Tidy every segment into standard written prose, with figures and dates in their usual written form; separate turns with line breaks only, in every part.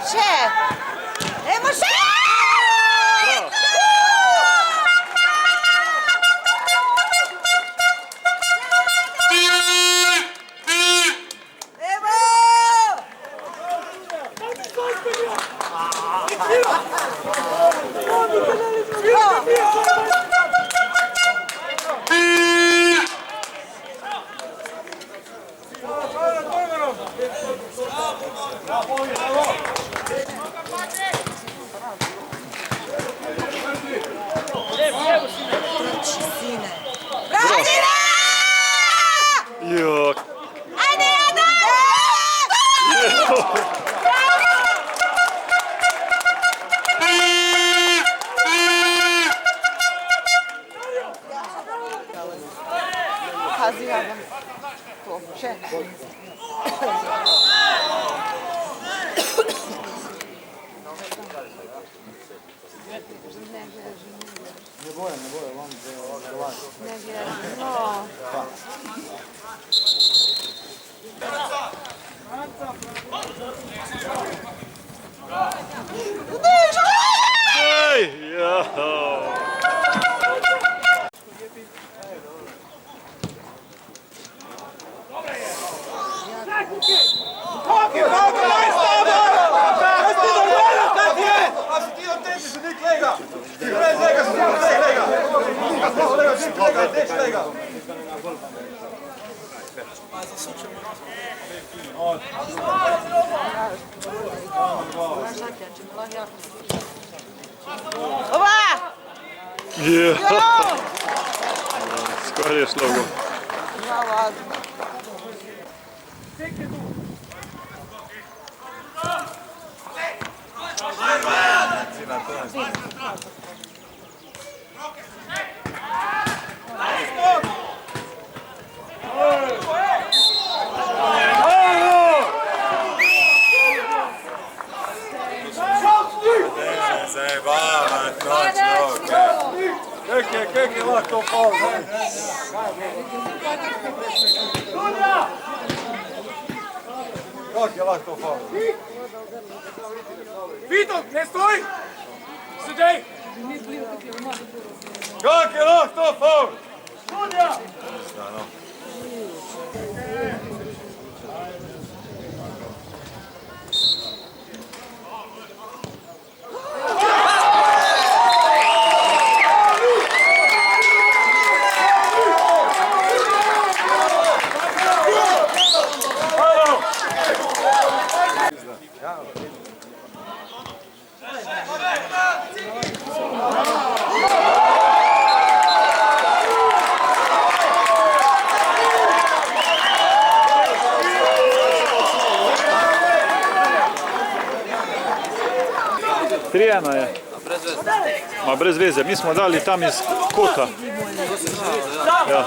Ще! Емо ще!
Jok.
Ajde, Jada! Pazi, Jada. To, še.
Ne boję, mam działanie.
Ne gledam, no.
Ej, jo.
Ova!
Jo. Skoro je šlo go.
Hvala.
Zajebava, Kek je lako pol. Kak je lako pol.
Vito, ne stoj! Sedaj!
Kak je lako pol.
Trijana je. Ma brez veze, mi smo dali tam iz kota. Ja.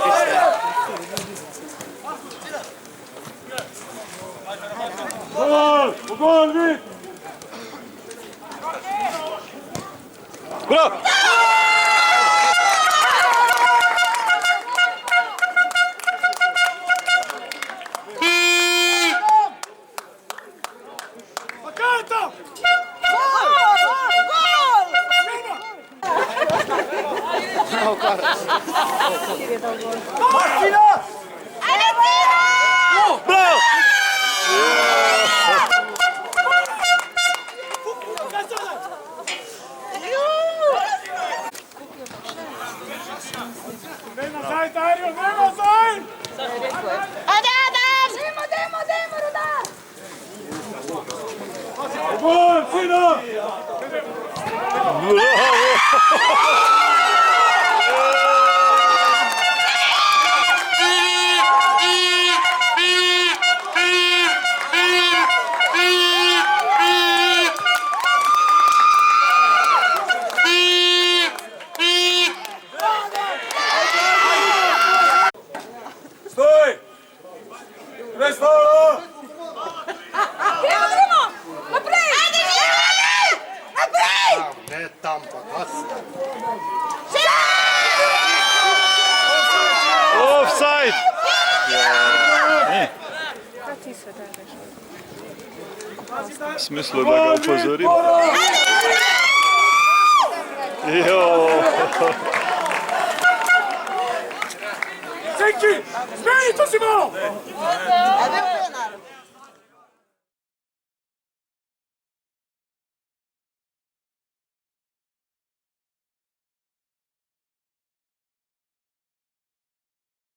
Gol, vi!
Bravo! Bravo!
Ne nazaj, Dario, ne nazaj!
Ade, Adam! Dajmo,
Vojna! Stoj! Bez faula!
Ne tam, pa kasno.
Offside! U smislu da ga upozorim. Jo.
Senki! Smeni, to si malo!
Ajde u penar.